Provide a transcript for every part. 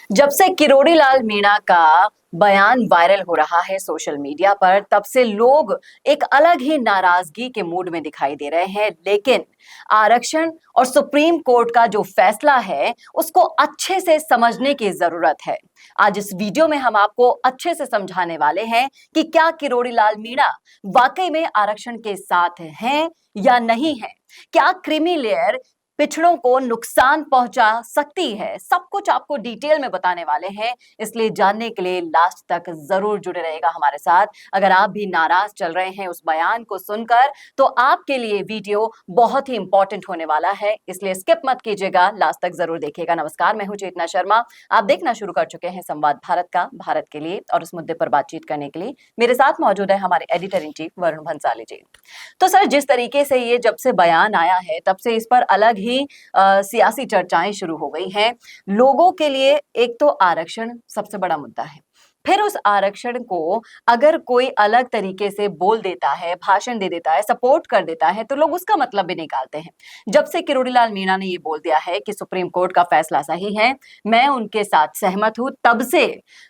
जब से किरोड़ी लाल मीणा का बयान वायरल हो रहा है सोशल मीडिया पर, तब से लोग एक अलग ही नाराजगी के मूड में दिखाई दे रहे हैं। लेकिन आरक्षण और सुप्रीम कोर्ट का जो फैसला है उसको अच्छे से समझने की जरूरत है। आज इस वीडियो में हम आपको अच्छे से समझाने वाले हैं कि क्या किरोड़ी लाल मीणा वाकई में आरक्षण के साथ हैं या नहीं है। क्या क्रीमी लेयर पिछड़ों को नुकसान पहुंचा सकती है। सब कुछ आपको डिटेल में बताने वाले हैं, इसलिए जानने के लिए लास्ट तक जरूर जुड़े रहेगा हमारे साथ। अगर आप भी नाराज चल रहे हैं उस बयान को सुनकर, तो आपके लिए वीडियो बहुत ही इंपॉर्टेंट होने वाला है, इसलिए स्किप मत कीजिएगा, लास्ट तक जरूर देखिएगा। नमस्कार, मैं हूं चेतना शर्मा। आप देखना शुरू कर चुके हैं संवाद भारत का, भारत के लिए, और उस मुद्दे पर बातचीत करने के लिए मेरे साथ मौजूद है हमारे editor in chief Varun Bhansali ji. तो सर, जिस तरीके से ये जब से बयान आया है तब से इस पर अलग ही सियासी चर्चाएं शुरू हो गई हैं। लोगों के लिए एक तो आरक्षण सबसे बड़ा मुद्दा है, फिर उस आरक्षण को अगर कोई अलग तरीके से बोल देता है, भाषण दे देता है, सपोर्ट कर देता है, तो लोग उसका मतलब भी निकालते हैं। जब से किरोड़ी लाल मीणा ने ये बोल दिया है कि सुप्रीम कोर्ट का फैसला सही है, मैं उनके साथ सहमत हूं, तब से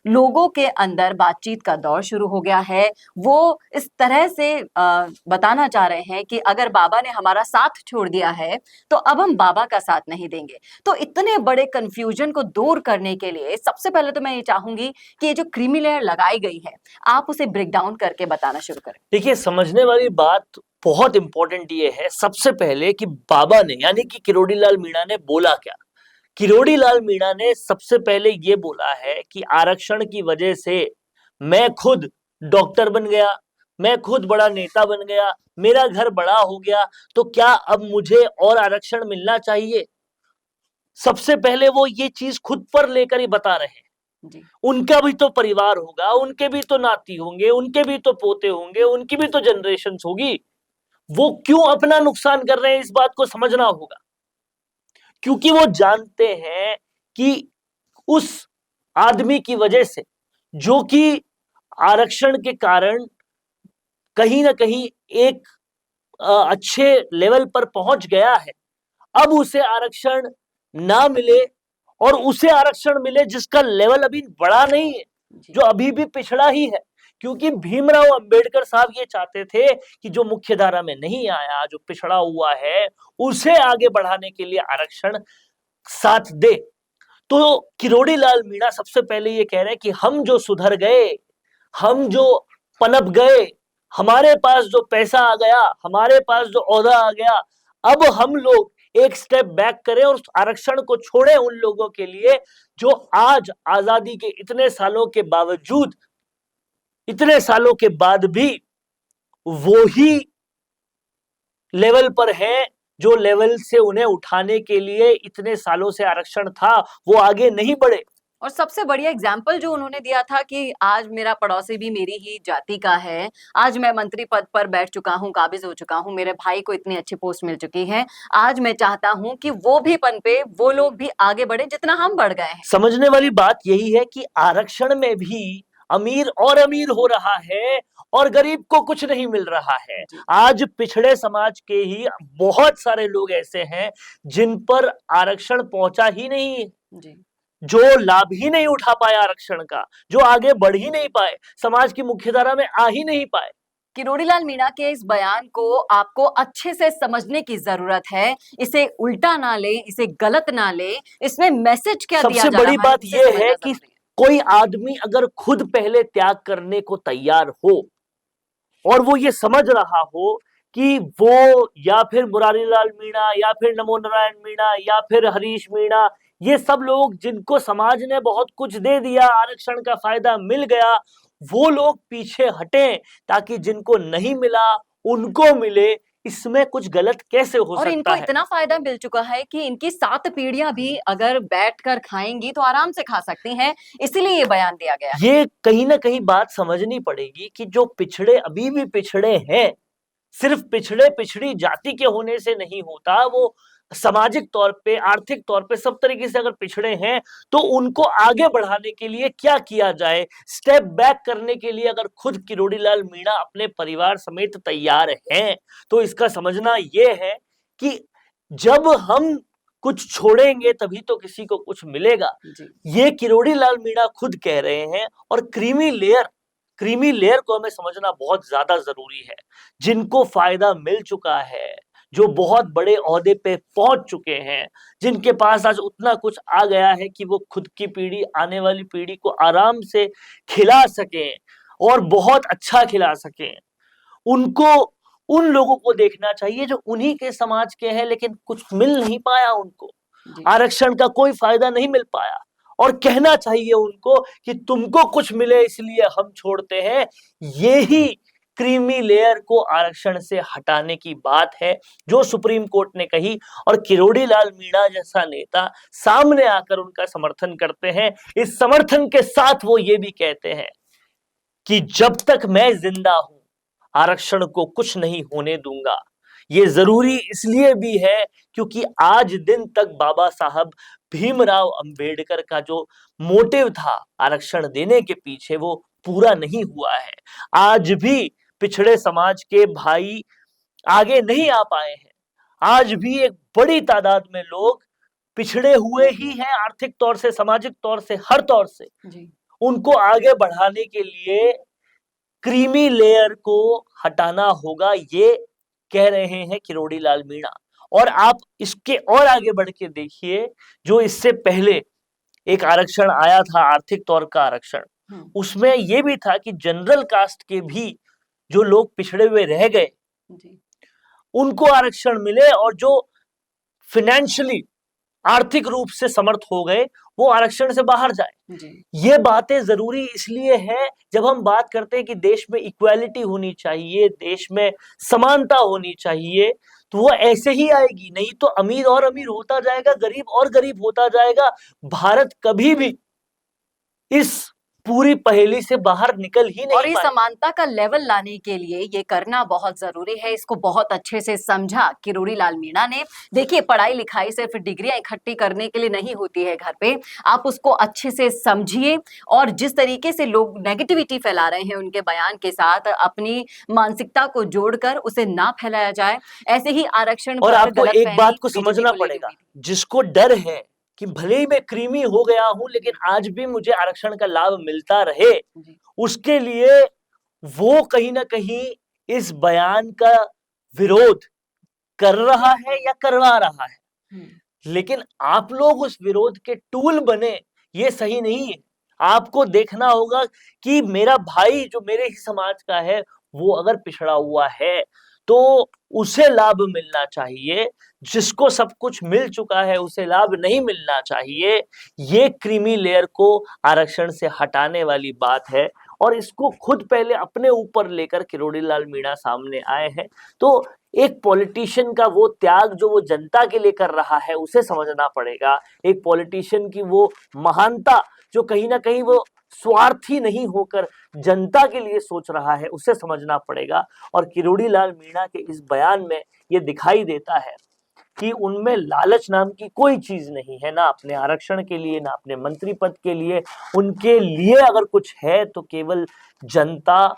लोगों के अंदर बातचीत का दौर शुरू हो गया है। वो इस तरह से बताना चाह रहे हैं कि अगर बाबा ने हमारा साथ छोड़ दिया है तो अब हम बाबा का साथ नहीं देंगे। तो इतने बड़े कंफ्यूजन को दूर करने के लिए सबसे पहले तो मैं ये चाहूंगी कि ये जो क्रीमी लेयर लगाई गई है, आप उसे ब्रेक डाउन करके बताना शुरू करें। देखिए, समझने वाली बात बहुत इंपॉर्टेंट ये है सबसे पहले कि बाबा ने यानी कि किरोड़ी लाल मीणा ने बोला क्या। किरोड़ी लाल मीणा ने सबसे पहले ये बोला है कि आरक्षण की वजह से मैं खुद डॉक्टर बन गया, मैं खुद बड़ा नेता बन गया, मेरा घर बड़ा हो गया, तो क्या अब मुझे और आरक्षण मिलना चाहिए। सबसे पहले वो ये चीज खुद पर लेकर ही बता रहे हैं। उनका भी तो परिवार होगा, उनके भी तो नाती होंगे, उनके भी तो पोते होंगे, उनकी भी तो जनरेशन होगी। वो क्यों अपना नुकसान कर रहे हैं, इस बात को समझना होगा। क्योंकि वो जानते हैं कि उस आदमी की वजह से, जो कि आरक्षण के कारण कहीं ना कहीं एक अच्छे लेवल पर पहुंच गया है, अब उसे आरक्षण ना मिले और उसे आरक्षण मिले जिसका लेवल अभी बड़ा नहीं है, जो अभी भी पिछड़ा ही है। क्योंकि भीमराव अंबेडकर साहब ये चाहते थे कि जो मुख्य धारा में नहीं आया, जो पिछड़ा हुआ है, उसे आगे बढ़ाने के लिए आरक्षण साथ दे। तो किरोड़ी लाल मीणा सबसे पहले ये कह रहे हैं कि हम जो सुधर गए, हम जो पनप गए, हमारे पास जो पैसा आ गया, हमारे पास जो ओहदा आ गया, अब हम लोग एक स्टेप बैक करें और उस आरक्षण को छोड़ें उन लोगों के लिए जो आज आजादी के इतने सालों के बावजूद, इतने सालों के बाद भी वो ही लेवल पर है जो लेवल से उन्हें उठाने के लिए इतने सालों से आरक्षण था, वो आगे नहीं बढ़े। और सबसे बढ़िया एग्जाम्पल जो उन्होंने दिया था कि आज मेरा पड़ोसी भी मेरी ही जाति का है, आज मैं मंत्री पद पर बैठ चुका हूं, काबिज हो चुका हूं, मेरे भाई को इतनी अच्छी पोस्ट मिल चुकी है, आज मैं चाहता हूं कि वो भी पनपे, वो लोग भी आगे बढ़े जितना हम बढ़ गए हैं। समझने वाली बात यही है कि आरक्षण में भी अमीर और अमीर हो रहा है और गरीब को कुछ नहीं मिल रहा है। आज पिछड़े समाज के ही बहुत सारे लोग ऐसे हैं जिन पर आरक्षण पहुंचा ही नहीं, जो लाभ ही नहीं उठा पाए आरक्षण का, जो आगे बढ़ ही नहीं पाए, समाज की मुख्यधारा में आ ही नहीं पाए। किरोड़ी लाल मीणा के इस बयान को आपको अच्छे से समझने की जरूरत है, इसे उल्टा ना ले, इसे गलत ना ले, इसमें मैसेज क्या दिया जा रहा है। सबसे बड़ी बात यह है कि कोई आदमी अगर खुद पहले त्याग करने को तैयार हो और वो ये समझ रहा हो कि वो या फिर मुरारी लाल मीणा या फिर नमो नारायण मीणा या फिर हरीश मीणा, ये सब लोग जिनको समाज ने बहुत कुछ दे दिया, आरक्षण का फायदा मिल गया, वो लोग पीछे हटें ताकि जिनको नहीं मिला उनको मिले, इसमें कुछ गलत कैसे हो सकता है। और इनको इतना फायदा मिल चुका है कि इनकी 7 पीढ़ियां भी अगर बैठकर खाएंगी तो आराम से खा सकती हैं, इसीलिए ये बयान दिया गया। ये कहीं ना कहीं बात समझनी पड़ेगी कि जो पिछड़े अभी भी पिछड़े हैं, सिर्फ पिछड़े पिछड़ी जाति के होने से नहीं होता, वो सामाजिक तौर पे, आर्थिक तौर पे, सब तरीके से अगर पिछड़े हैं तो उनको आगे बढ़ाने के लिए क्या किया जाए, स्टेप बैक करने के लिए अगर खुद किरोड़ी लाल मीणा अपने परिवार समेत तैयार हैं, तो इसका समझना यह है कि जब हम कुछ छोड़ेंगे तभी तो किसी को कुछ मिलेगा। जी। ये किरोड़ी लाल मीणा खुद कह रहे हैं। और क्रीमी लेयर को हमें समझना बहुत ज्यादा जरूरी है। जिनको फायदा मिल चुका है, जो बहुत बड़े ओहदे पे पहुंच चुके हैं, जिनके पास आज उतना कुछ आ गया है कि वो खुद की पीढ़ी, आने वाली पीढ़ी को आराम से खिला सकें और बहुत अच्छा खिला सकें, उनको, उन लोगों को देखना चाहिए जो उन्हीं के समाज के हैं लेकिन कुछ मिल नहीं पाया उनको, जी। आरक्षण का कोई फायदा नहीं मिल पाया। और कहना चाहिए उनको कि तुमको कुछ मिले इसलिए हम छोड़ते हैं। ये ही क्रीमी लेयर को आरक्षण से हटाने की बात है जो सुप्रीम कोर्ट ने कही। और किरोड़ी लाल मीणा जैसा नेता सामने आकर उनका समर्थन करते हैं। इस समर्थन के साथ वो ये भी कहते हैं कि जब तक मैं जिंदा हूं आरक्षण को कुछ नहीं होने दूंगा। ये जरूरी इसलिए भी है क्योंकि आज दिन तक बाबा साहब भीमराव अंबेडकर का जो मोटिव था आरक्षण देने के पीछे, वो पूरा नहीं हुआ है। आज भी पिछड़े समाज के भाई आगे नहीं आ पाए हैं। आज भी एक बड़ी तादाद में लोग पिछड़े हुए ही हैं, आर्थिक तौर से, सामाजिक तौर से, हर तौर से। जी। उनको आगे बढ़ाने के लिए क्रीमी लेयर को हटाना होगा, ये कह रहे हैं किरोड़ी लाल मीणा। और आप इसके और आगे बढ़ के देखिए, जो इससे पहले एक आरक्षण आया था, आर्थिक तौर का आरक्षण, उसमें यह भी था कि जनरल कास्ट के भी जो लोग पिछड़े हुए रह गए उनको आरक्षण मिले, और जो फिनेंशियली, आर्थिक रूप से समर्थ हो गए वो आरक्षण से बाहर जाए। ये बातें जरूरी इसलिए है, जब हम बात करते हैं कि देश में इक्वालिटी होनी चाहिए, देश में समानता होनी चाहिए, तो वो ऐसे ही आएगी। नहीं तो अमीर और अमीर होता जाएगा, गरीब और गरीब होता जाएगा। भारत कभी भी इस पूरी पहेली से बाहर निकल ही नहीं और इस पाएगा। समानता का लेवल लाने के लिए ये करना बहुत जरूरी है। इसको बहुत अच्छे से समझा किरोड़ी लाल मीणा ने। देखिए, पढ़ाई लिखाई सिर्फ डिग्रियां इकट्ठी करने के लिए नहीं होती है घर पे। आप उसको अच्छे से समझिए, और जिस तरीके से लोग नेगेटिविटी फैला रहे हैं उनके बयान के साथ, अपनी मानसिकता को जोड़कर उसे ना फैलाया जाए। ऐसे ही आरक्षण और पर आपको एक गलतफहमी बात को बीजेपी समझना को लेके पड़ेगा, हुई थी। जिसको डर है कि भले ही मैं क्रीमी हो गया हूं लेकिन आज भी मुझे आरक्षण का लाभ मिलता रहे, उसके लिए वो कहीं ना कहीं इस बयान का विरोध कर रहा है या करवा रहा है। लेकिन आप लोग उस विरोध के टूल बने, ये सही नहीं है। आपको देखना होगा कि मेरा भाई जो मेरे ही समाज का है, वो अगर पिछड़ा हुआ है तो उसे लाभ मिलना चाहिए। जिसको सब कुछ मिल चुका है उसे लाभ नहीं मिलना चाहिए। ये क्रीमी लेयर को आरक्षण से हटाने वाली बात है, और इसको खुद पहले अपने ऊपर लेकर किरोड़ी लाल मीणा सामने आए हैं। तो एक पॉलिटिशियन का वो त्याग जो वो जनता के लिए कर रहा है उसे समझना पड़ेगा। एक पॉलिटिशियन की वो महानता जो कहीं ना कहीं वो स्वार्थी नहीं होकर जनता के लिए सोच रहा है, उसे समझना पड़ेगा। और किरोड़ी लाल मीणा के इस बयान में ये दिखाई देता है कि उनमें लालच नाम की कोई चीज नहीं है, ना अपने आरक्षण के लिए, ना अपने मंत्री पद के लिए। उनके लिए अगर कुछ है तो केवल जनता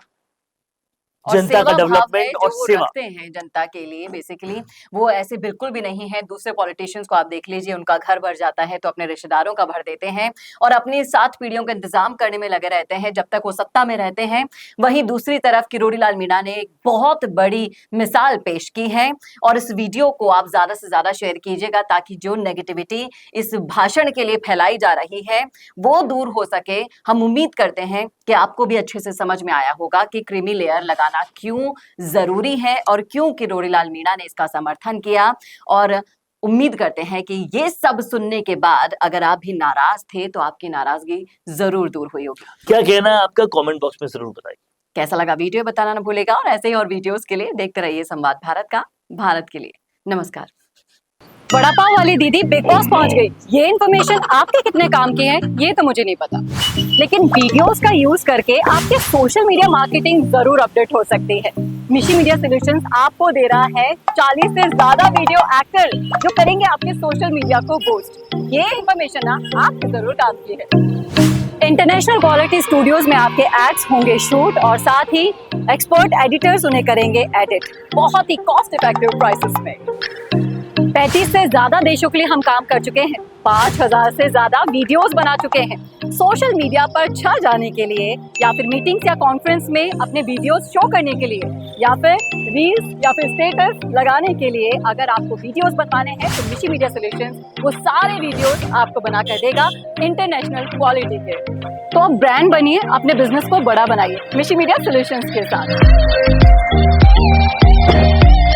का डेवलपमेंट और सेवा रखते हैं जनता के लिए। बेसिकली वो ऐसे बिल्कुल भी नहीं है। दूसरे पॉलिटिशियंस को आप देख लीजिए, उनका घर भर जाता है तो अपने रिश्तेदारों का भर देते हैं और अपनी 7 पीढ़ियों का इंतजाम करने में लगे रहते हैं जब तक वो सत्ता में रहते हैं। वहीं दूसरी तरफ किरोड़ी लाल मीणा ने एक बहुत बड़ी मिसाल पेश की है, और इस वीडियो को आप ज्यादा से ज्यादा शेयर कीजिएगा ताकि जो नेगेटिविटी इस भाषण के लिए फैलाई जा रही है वो दूर हो सके। हम उम्मीद करते हैं कि आपको भी अच्छे से समझ में आया होगा कि क्रीमी लेयर लगाना क्यों जरूरी है और क्यों किरोड़ी लाल मीणा ने इसका समर्थन किया। और उम्मीद करते हैं कि ये सब सुनने के बाद अगर आप भी नाराज थे तो आपकी नाराजगी जरूर दूर हुई होगी। क्या कहना है आपका कमेंट बॉक्स में जरूर बताइए। कैसा लगा वीडियो बताना ना भूलेगा, और ऐसे ही और वीडियोस के लिए देखते रहिए संवाद भारत का, भारत के लिए। नमस्कार। वड़ा पाव वाली दीदी बिग बॉस पहुंच गई। ये इन्फॉर्मेशन आपके कितने काम की है ये तो मुझे नहीं पता, लेकिन वीडियोस का यूज करके आपके सोशल मीडिया मार्केटिंग जरूर अपडेट हो सकती है। मिशी मीडिया सॉल्यूशंस आपको दे रहा है 40 से ज्यादा वीडियो एक्टर जो करेंगे आपके सोशल मीडिया को बूस्ट। ये इन्फॉर्मेशन ना आपके जरूर काम की है। इंटरनेशनल क्वालिटी स्टूडियोज में आपके एड्स होंगे शूट, और साथ ही एक्सपर्ट एडिटर्स उन्हें करेंगे एडिट बहुत ही कॉस्ट इफेक्टिव प्राइसेस में। 35 से ज्यादा देशों के लिए हम काम कर चुके हैं, 5000 से ज्यादा वीडियोस बना चुके हैं। सोशल मीडिया पर छा जाने के लिए या फिर मीटिंग्स या कॉन्फ्रेंस में अपने वीडियोस शो करने के लिए या फिर रील्स या फिर स्टेटस लगाने के लिए अगर आपको वीडियोस बनवाने हैं तो मिशी मीडिया सॉल्यूशंस वो सारे वीडियोस आपको बना कर देगा इंटरनेशनल क्वालिटी के। तो आप ब्रांड बनिए, अपने बिजनेस को बड़ा बनाइए मिशी मीडिया सॉल्यूशंस के साथ।